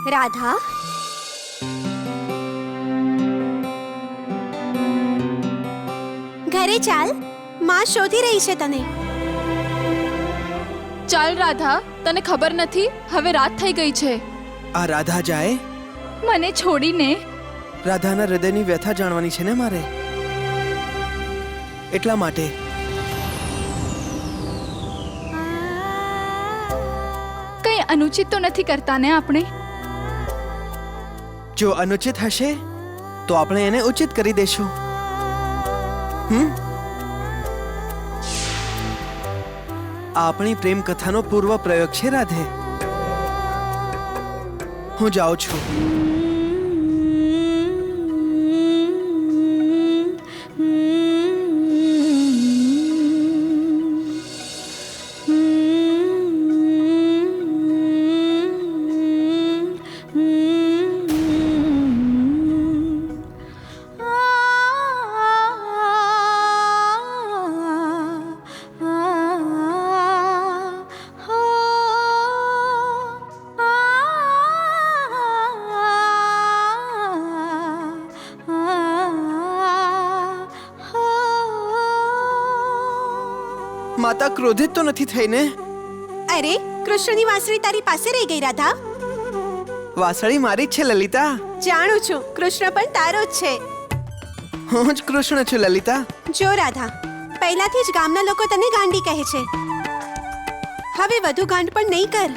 રાધા, ઘરે ચાલ, માં શોધી રહી છે તને. ચાલ રાધા, તને ખબર નથી હવે રાત થઈ ગઈ છે. આ રાધા જાય? મને છોડીને? રાધાના હૃદયની વ્યથા જાણવાની છે ને મારે, એટલા માટે. કંઈ અનુચિત તો નથી કરતા ને આપણે? જો અનુચિત હશે તો આપણે એને ઉચિત કરી દેશું. આપણી પ્રેમ કથાનો પૂર્વ પ્રયોગ છે રાધે. હું જાઉં છું. માતા ક્રોધિત તો નથી થઈ ને? અરે, કૃષ્ણની વાંસળી તારી પાસે રહી ગઈ રાધા. વાસળી મારી જ છે લલિતા. જાણું છું, કૃષ્ણ પણ તારો જ છે. હું જ કૃષ્ણ છું લલિતા. જો રાધા, પહેલાથી જ ગામના લોકો તને ગાંડી કહે છે. હવે વધુ ગાંડ પણ નહીં કર.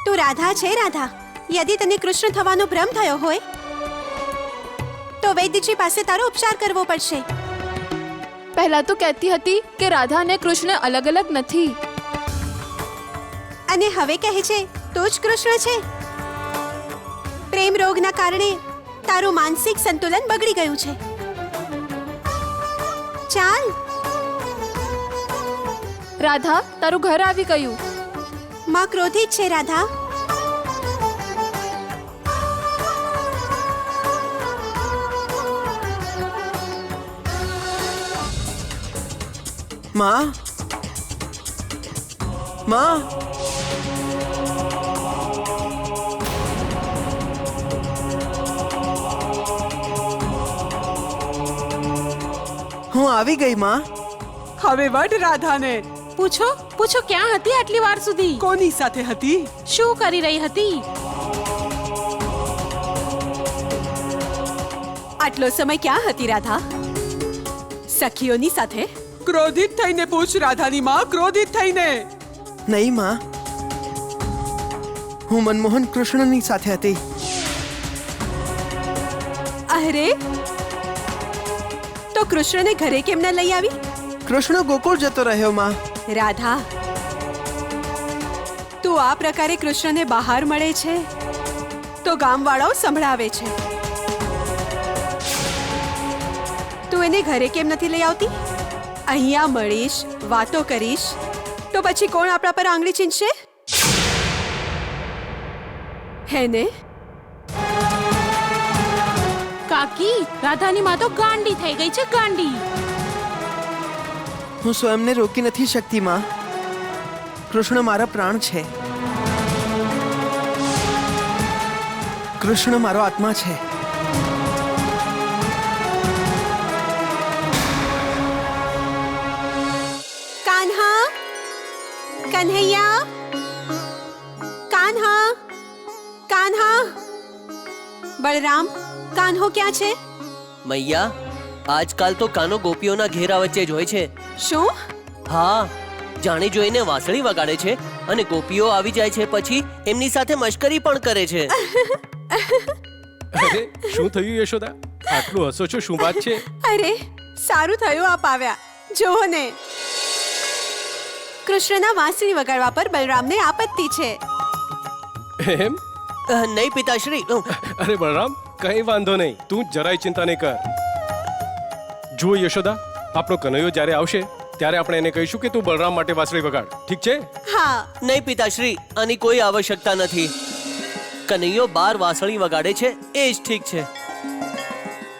તું રાધા છે રાધા. યદિ તને કૃષ્ણ થવાનો ભ્રમ થયો હોય તો વૈદ્યજી પાસે તારો ઉપચાર કરવો પડશે. પહેલા તો કહેતી હતી કે રાધા અને કૃષ્ણ અલગ અલગ નથી, અને હવે કહે છે તું જ કૃષ્ણ છે. પ્રેમ રોગના કારણે તારું માનસિક સંતુલન બગડી ગયું છે. ચાલ. રાધા, તારું ઘર આવી ગયું. માં ક્રોધિત છે રાધા. માં, માં, હું આવી ગઈ માં. હવે વડ રાધાને. પૂછો પૂછો, ક્યાં હતી આટલી વાર સુધી? કોની સાથે હતી? શું કરી રહી હતી? આટલો સમય ક્યાં હતી રાધા? સખીઓની સાથે? ક્રોધિત થઈને પૂછ રાધાની માં, ક્રોધિત થઈને. નહીં માં, હું મનમોહન કૃષ્ણની સાથે હતી. અરે, તો કૃષ્ણને ઘરે કેમ ન લઈ આવી? કૃષ્ણ ગોકુળ જતો રહ્યો માં. રાધા, તું આ પ્રકારે કૃષ્ણને બહાર મળે છે તો ગામવાળાઓ સંભળાવે છે. તું એને ઘરે કેમ નથી લઈ આવતી? અહીંયા મળીશ, વાતો કરીશ તો પછી કોણ આપણા પર આંગળી ચીંધશે? હે ને? કાકી, રાધાની માં તો ગાંડી થઈ ગઈ છે, ગાંડી. હું સ્વયંને રોકી નથી શકતી માં. કૃષ્ણ મારા પ્રાણ છે. કૃષ્ણ મારો આત્મા છે. કાન્હા, કન્હૈયા, કાન્હા, કાન્હા. બળરામ, કાન્હો ક્યાં છે? મૈયા, આજકાલ તો કાનો ગોપીઓના ઘેરા વચ્ચે જ હોય છે. શું? હા, જાણી જોઈને વાંસળી વગાડે છે અને ગોપીઓ આવી જાય છે પછી એમની સાથે મશ્કરી પણ કરે છે. અરે, શું થયું યશોદા? આટલું હસો છો, શું વાત છે? અરે, સારું થયું આપ આવ્યા. જોવો ને, કૃષ્ણના વાંસળી વગાડવા પર બલરામને આપત્તિ છે. એમ? નહીં પિતાશ્રી. અરે બલરામ, કઈ વાંધો નહીં, તું જરાય ચિંતા નહીં કર. જુઓ યશોદા, આપણો કનૈયો જ્યારે આવશે ત્યારે આપણે એને કહીશું કે તું બલરામ માટે વાંસળી વગાડ, ઠીક છે? હા. નહીં પિતાશ્રી, આની કોઈ આવશ્યકતા નથી. કનૈયો બાર વાંસળી વગાડે છે એ જ ઠીક છે.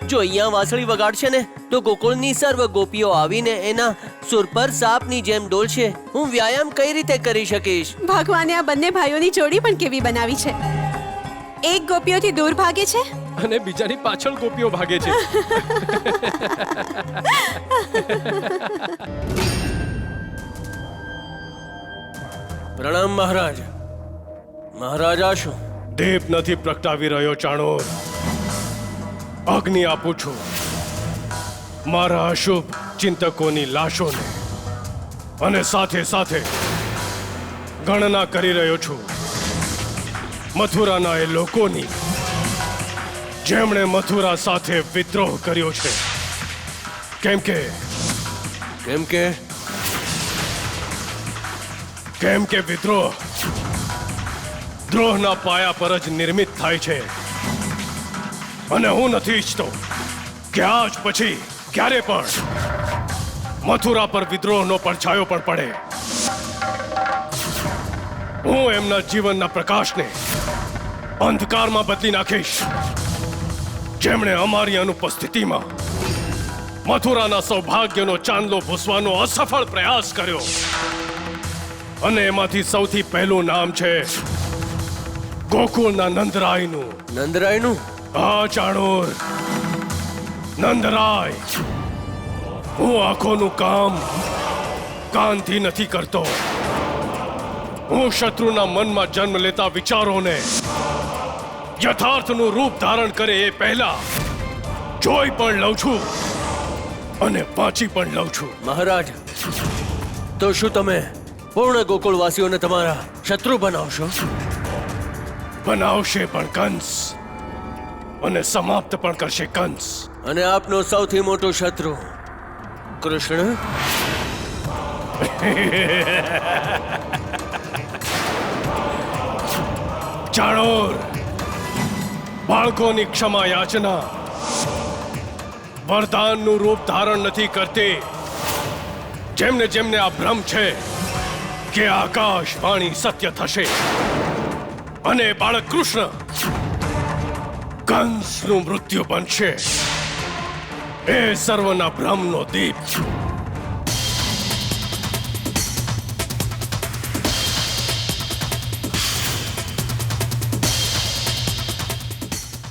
જો અહીંયા વાંસળી વગાડશે ને તો ગોકુળની સર્વ ગોપીઓ આવીને એના સુર પર સાપની જેમ ડોલશે, હું વ્યાયામ કઈ રીતે કરી શકીશ? ભગવાને આ બંને ભાઈઓની જોડી પણ કેવી બનાવી છે. એક ગોપીઓથી દૂર ભાગે છે અને બીજાની પાછળ ગોપીઓ ભાગે છે. પ્રણામ મહારાજ. મહારાજ આ શું? દીપ નથી પ્રગટાવી રહ્યો ચાણોર, અગ્નિ આપું છું મારા અશુભ ચિંતકોની લાશોને, અને સાથે સાથે ગણના કરી રહ્યો છું મથુરાના એ લોકોની જેમણે મથુરા સાથે વિદ્રોહ કર્યો છે. કેમ કે વિદ્રોહ દ્રોહના પાયા પર જ નિર્મિત થાય છે, અને હું નથી ઈચ્છતો કે આજ પછી ક્યારે પણ મથુરા પર વિદ્રોહનો પડછાયો પણ પડે. હું એમના જીવનના પ્રકાશને અંધકારમાં બદલી નાખીશ, જેમણે અમારી અનુપસ્થિતિમાં મથુરાના સૌભાગ્યનો ચાંદલો ભૂસવાનો અસફળ પ્રયાસ કર્યો. અને એમાંથી સૌથી પહેલું નામ છે ગોકુળના નંદરાયનું. નંદરાયનું? હા ચાણોર, નંદરાય. હું આંખોનું કામ કાનથી નથી કરતો. હું શત્રુના મનમાં જન્મ લેતા વિચારોને યથાર્થનું રૂપ ધારણ કરે એ પહેલા જોઈ પણ લઉં છું અને વાંચી પણ લઉં છું. મહારાજ, તો શું તમે પૂર્ણ ગોકુળવાસીઓને તમારા શત્રુ બનાવશો? બનાવશે પણ કંસ, અને સમાપ્ત પણ કરશે કંસ. અને આપનો સૌથી મોટો શત્રુ કૃષ્ણ? ચાણોર, બાળકોની ક્ષમા યાચના વરદાનનું રૂપ ધારણ નથી કરતી. જેમને જેમને આ ભ્રમ છે કે આકાશવાણી સત્ય થશે અને બાળક કૃષ્ણ કંસનું મૃત્યુ બનશે, એ સર્વના ભ્રમનો દીપ.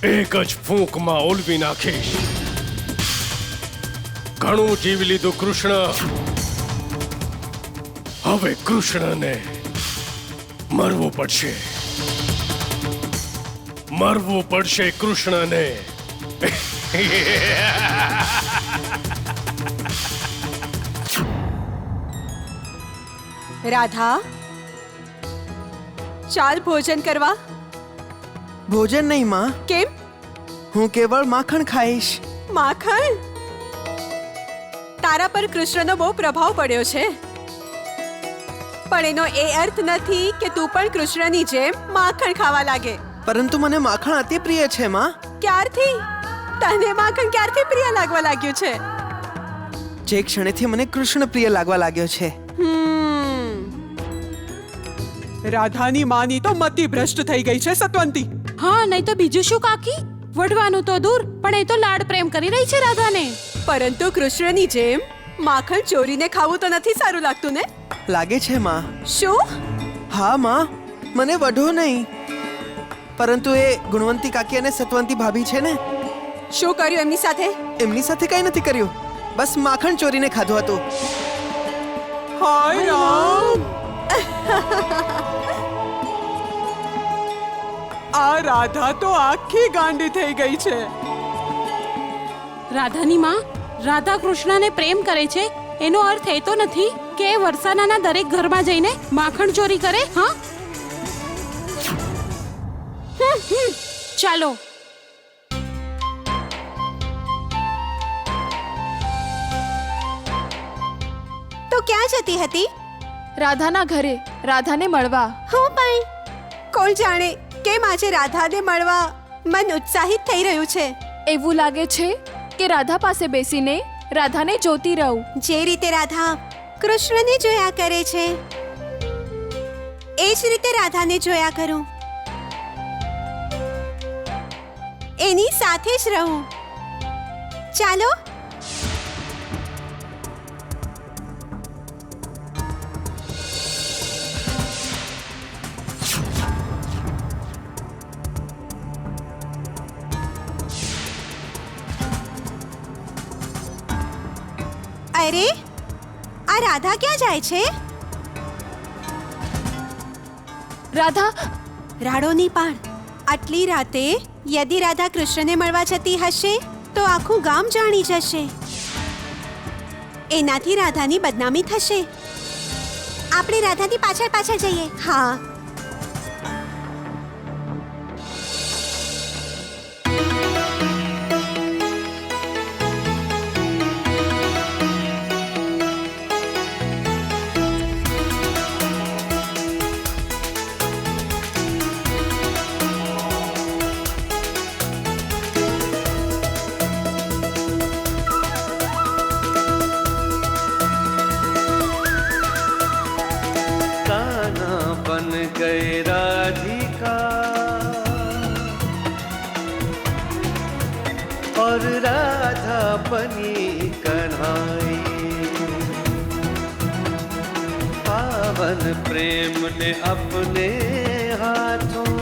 એક જ ફૂંકમાં ઓલવી નાખીશ. ઘણું જીવી લીધું કૃષ્ણ, હવે કૃષ્ણને મરવું પડશે. મરવું પડશે કૃષ્ણને. રાધા, ચાલ ભોજન કરવા. ભોજન નહીં માં, કેમ? હું કેવળ માખણ ખાઈશ. માખણ? તારા પર કૃષ્ણનો બહુ પ્રભાવ પડ્યો છે, પણ એનો એ અર્થ નથી કે તું પણ કૃષ્ણની જેમ માખણ ખાવા લાગે. પરંતુ મને માખણ અતિ પ્રિય છે માં. ક્યારથી? તને માખણ ક્યારથી પ્રિય લાગવા લાગ્યું છે? જે ક્ષણેથી મને કૃષ્ણ પ્રિય લાગવા લાગ્યો છે. રાધાની માની તો મતિ ભ્રષ્ટ થઈ ગઈ છે સત્વંતી. હા, નહીં તો બીજું શું કાકી? વઢવાનું તો દૂર, પણ એ તો લાડ પ્રેમ કરી રહી છે રાધાને. પરંતુ કૃષ્ણની જેમ માખણ ચોરીને ખાવું તો નથી સારું લાગતું ને? લાગે છે માં. શું? હા માં, મને વઢો નહીં, પરંતુ એ ગુણવંતી કાકી અને સત્વંતી ભાભી છે ને, શું કર્યું એમની સાથે? એમની સાથે કંઈ નથી કર્યું, બસ માખણ ચોરીને ખાધું હતું. હાય રામ! આ રાધા તો આખી ગાંડી થઈ ગઈ છે. રાધાની માં, રાધા કૃષ્ણને પ્રેમ કરે છે એનો અર્થ એ તો નથી કે એ વરસાનાના દરેક ઘરમાં જઈને માખણ ચોરી કરે. હા, ચાલો. તો ક્યાં જતી હતી? રાધાના ઘરે, રાધાને મળવા. હું પણ. કોણ જાણે કેમ આજે રાધાને મળવા મન ઉત્સાહિત થઈ રહ્યું છે. એવું લાગે છે કે રાધા પાસે બેસીને રાધાને જોતી રહું. જે રીતે રાધા કૃષ્ણને જોયા કરે છે એ જ રીતે રાધાને જોયા કરું, એની સાથે જ રહું. ચાલો. અરે આ રાધા ક્યાં જાય છે? રાધા રાડોની પાણ આટલી રાતે યદિ રાધા કૃષ્ણને મળવા જતી હશે તો આખું ગામ જાણી જશે. એનાથી રાધાની બદનામી થશે. આપણે રાધાની પાછળ પાછળ જઈએ. હા, कान्हा बन गए राधिका और राधा बनी कन्हाई. पावन प्रेम ने अपने हाथों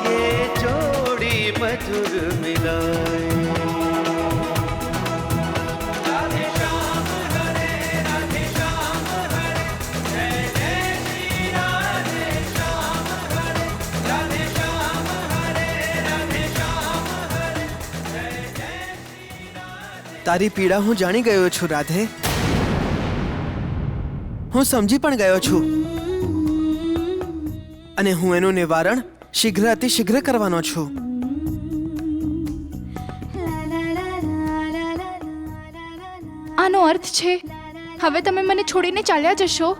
ये जोड़ी मधुर मिलाई. તારી પીડા હું જાણી ગયો છું રાધે. હું સમજી પણ ગયો છું અને હું એનું નિવારણ શીઘ્ર અતિશીઘ્ર કરવાનો છું. આનો અર્થ છે હવે તમે મને છોડીને ચાલ્યા જશો?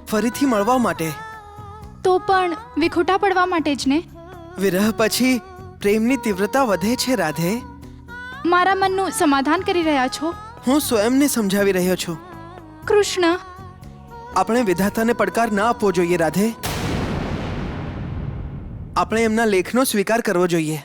ફરીથી મળવા માટે. તો પણ વિખૂટા પડવા માટે જ ને? વિરહ પછી પ્રેમની તીવ્રતા વધે છે રાધે. મારા મનનું સમાધાન કરી રહ્યા છો? હું સ્વયંને સમજાવી રહ્યો છું. કૃષ્ણ, આપણે વિધાતાને પડકાર ના આપવો જોઈએ રાધે. આપણે એમના લેખનો સ્વીકાર કરવો જોઈએ.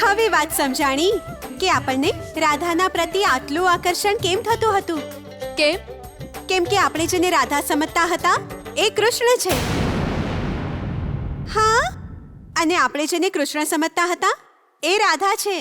હવે વાત સમજાણી કે આપણને રાધાના પ્રતિ આટલું આકર્ષણ કેમ થતું હતું. કેમ? કેમ કે આપણે જેને રાધા સમજતા હતા એ કૃષ્ણ છે. હા, અને આપણે જેને કૃષ્ણ સમજતા હતા એ રાધા છે.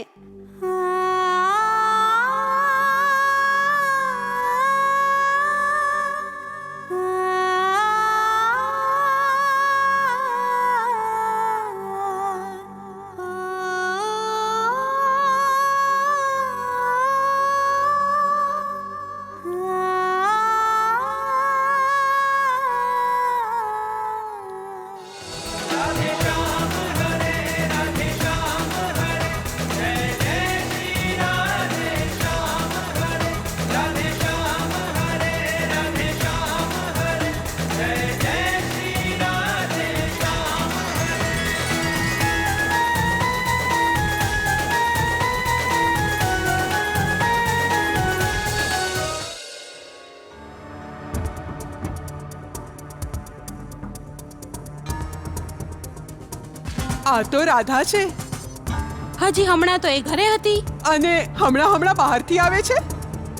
આ તો રાધા છે હજી હમણાં તો એ ઘરે હતી. અને હમણાં બહારથી આવે છે.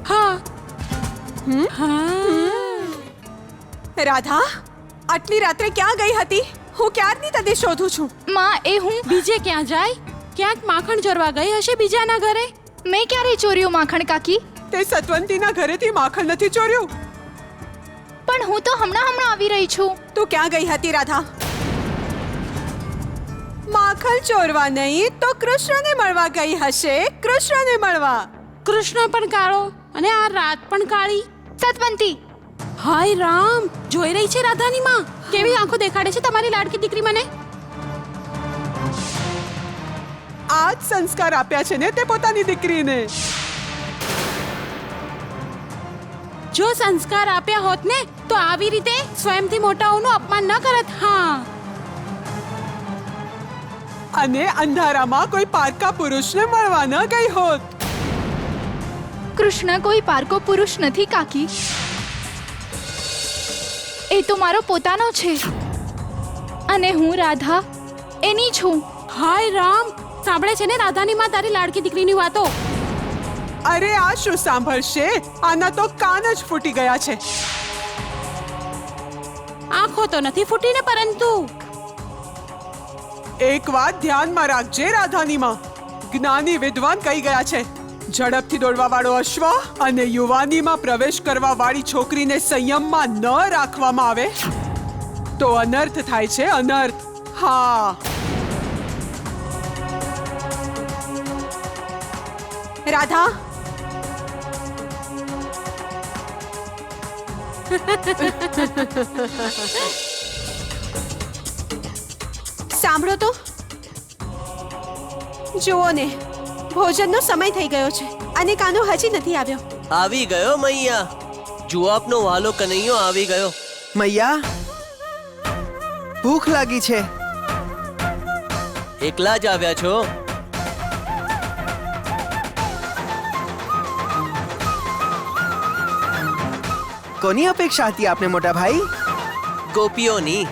હા. હા. રાધા આટલી રાત્રે ક્યાં ગઈ હતી? હું ક્યારની તને શોધું છું. માં, એ હું બીજે ક્યાં જાય? ક્યાંક માખણ ચોરવા ગઈ હશે બીજાના ઘરે. મેં ક્યારે ચોર્યું માખણ કાકી? તે સતવંતીના ઘરેથી માખણ નથી ચોર્યું. પણ હું તો હમણાં આવી રહી છું. તું ક્યાં ગઈ હતી રાધા? માખણ ચોરવા નહીં તો કૃષ્ણને મળવા ગઈ હશે. કૃષ્ણને મળવા. કૃષ્ણ પણ કાળો અને આ રાત પણ કાળી. સતવંતી, હાય રામ, જોઈ રહી છે રાધાની માં કેવી આંખો દેખાડે છે તમારી લાડકી દીકરી મને. આ જ સંસ્કાર આપ્યા છે ને તે પોતાની દીકરીને. જો સંસ્કાર આપ્યા હોત ને તો આવી રીતે સ્વયંથી મોટાઓનું અપમાન ન કરત. હા, અને અંધારામાં કોઈ પારકા પુરુષને મળવા ન ગઈ હોત. કૃષ્ણ કોઈ પારકો પુરુષ નથી કાકી. એ તો મારો પોતાનો છે અને હું રાધા એની છું. હાય રામ, સાંભળે છે ને રાધાની માં તારી લાડકી દીકરીની વાતો? અરે આ શું સાંભળશે? આના તો કાન જ ફૂટી ગયા છે. આંખો તો નથી ફૂટીને, પરંતુ એક વાત ધ્યાનમાં રાખજે રાધાની માં. જ્ઞાની વિદ્વાન કહી ગયા છે, ઝડપથી દોડવા વાળો અશ્વ અને યુવાનીમાં પ્રવેશ કરવા વાળી છોકરીને સંયમમાં ન રાખવામાં આવે તો અનર્થ થાય છે, અનર્થ. હા, રાધા, સાંભળો તો. જુઓ ને, ભોજનનો સમય થઈ ગયો છે અને કાનો હજી નથી આવ્યો. આવી ગયો મૈયા. જુઓ આપનો વાલો કનૈયો આવી ગયો. મૈયા, ભૂખ લાગી છે. એકલા જ આવ્યા છો? કોની અપેક્ષા હતી આપને મોટા ભાઈ? ગોપીઓની.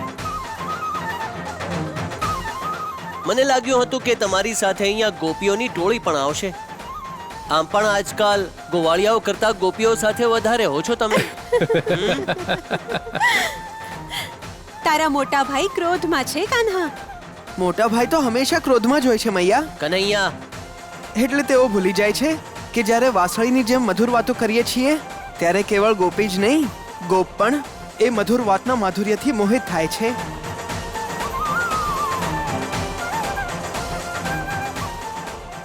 મને લાગ્યું હતું કે તમારી સાથે અહીંયા ગોપીઓની ટોળી પણ આવશે. આમ પણ આજકાલ ગોવાળિયાઓ કરતા ગોપીઓ સાથે વધારે હો છો તમે. તારા મોટા ભાઈ ક્રોધમાં છે કાન્હા. મોટા ભાઈ તો હંમેશા ક્રોધમાં જ હોય છે મૈયા. કનૈયા, એટલે તેઓ ભૂલી જાય છે કે જ્યારે વાસળીની જેમ મધુર વાતો કરીએ છીએ ત્યારે કેવળ ગોપી જ નહીં, ગોપ પણ એ મધુર વાતના માધુર્યથી મોહિત થાય છે.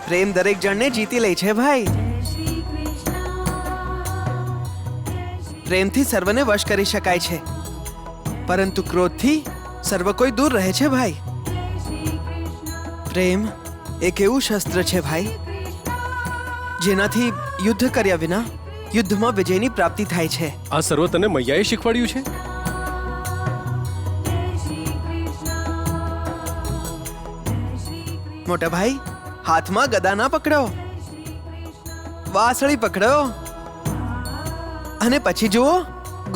પ્રેમ દરેક જણને જીતી લે છે ભાઈ. પ્રેમથી સર્વને વશ કરી શકાય છે, પરંતુ ક્રોધથી સર્વ કોઈ દૂર રહે છે ભાઈ. પ્રેમ એક એવું શસ્ત્ર છે ભાઈ, જેનાથી યુદ્ધ કર્યા વિના યુદ્ધમાં વિજયની પ્રાપ્તિ થાય છે. આ સર્વ તને મૈયાએ શીખવાડ્યું છે? મોટા ભાઈ, હાથમાં ગદા ના પકડો, વાસળી પકડો અને પછી જુઓ,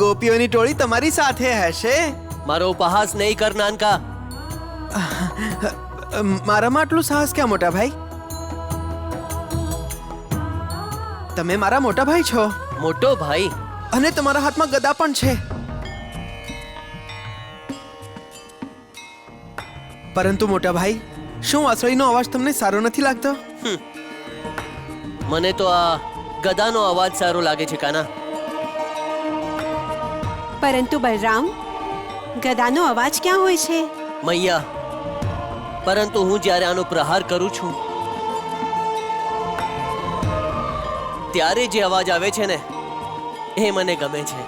ગોપીઓની ટોળી તમારી સાથે હશે. મારો ઉપહાસ નહીં કર નાનકા. મારામાં આટલું સાહસ ક્યાં મોટા ભાઈ? તમે મારા મોટા ભાઈ છો મોટો ભાઈ. અને તમારા હાથમાં ગદા પણ છે. પરંતુ મોટા ભાઈ, શું વાસળીનો અવાજ તમને સારો નથી લાગતો? મને તો આ ગદાનો અવાજ સારો લાગે છે કાના. પરંતુ બલરામ, ગદાનો અવાજ ક્યાં હોય છે? મૈયા, પરંતુ હું જ્યારે આનો પ્રહાર કરું છું ત્યારે જે અવાજ આવે છે ને એ મને ગમે છે.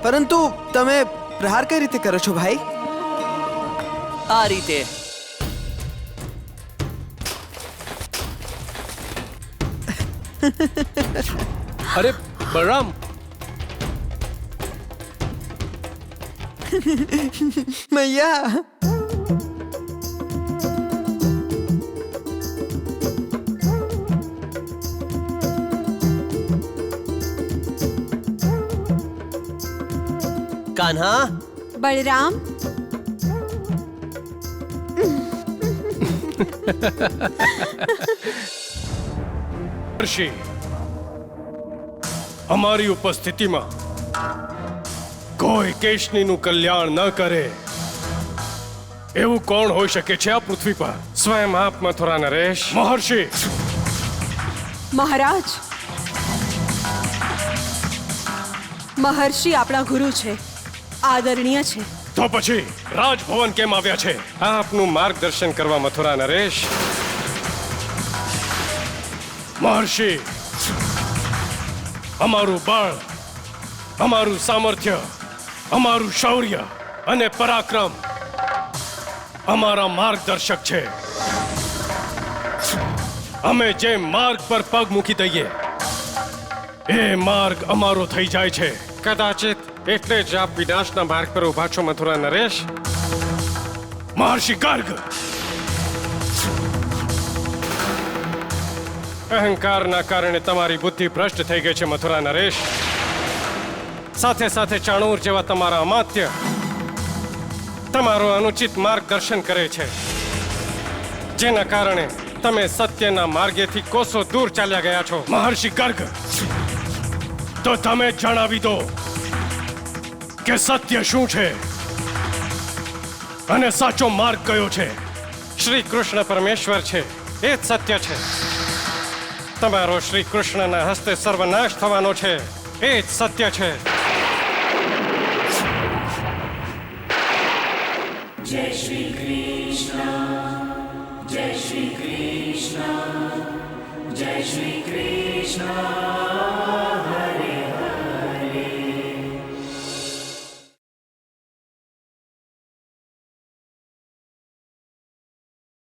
પરંતુ તમે પ્રહાર કઈ રીતે કરો છો ભાઈ? આ રીતે. અરે બલરામ, મૈયા, કાન્હા, બલરામ, ઋષિ, અમારી ઉપસ્થિતિમાં કોઈ કેશનીનું કલ્યાણ ન કરે એવું કોણ હોઈ શકે છે આ પૃથ્વી પર? સ્વયં આપ મથુરા નરેશ મહર્ષિ. મહારાજ, મહર્ષિ આપણા ગુરુ છે, આદરણીય છે. તો પછી રાજભવન કેમ આવ્યા છે? આપનું માર્ગદર્શન કરવા મથુરા નરેશ. મહર્ષિ, અમારું બળ, અમારું સામર્થ્ય, અમારું શૌર્ય અને પરાક્રમ અમારા માર્ગદર્શક છે. અમે જે માર્ગ પર પગ મૂકી દઈએ એ માર્ગ અમારો થઈ જાય છે. કદાચિત એટલે જ આપ વિનાશના માર્ગ પર ઉભા છો મથુરા નરેશ. મહર્ષિ ગર્ગ, અહંકારના કારણે તમારી બુદ્ધિ ભ્રષ્ટ થઈ ગઈ છે મથુરા નરેશ. સાથે સાથે ચાણૂર જેવા તમારા અમાત્ય તમારો અનુચિત માર્ગદર્શન કરે છે, જેના કારણે તમે સત્યના માર્ગેથી કોસો દૂર ચાલ્યા ગયા છો. મહર્ષિ ગર્ગ, તો તમે જણાવી દો કે સત્ય શું છે અને સાચો માર્ગ કયો છે. શ્રી કૃષ્ણ પરમેશ્વર છે, એ જ સત્ય છે. તમારો શ્રી કૃષ્ણના હસ્તે સર્વનાશ થવાનો છે, એ જ સત્ય છે. જય શ્રી કૃષ્ણ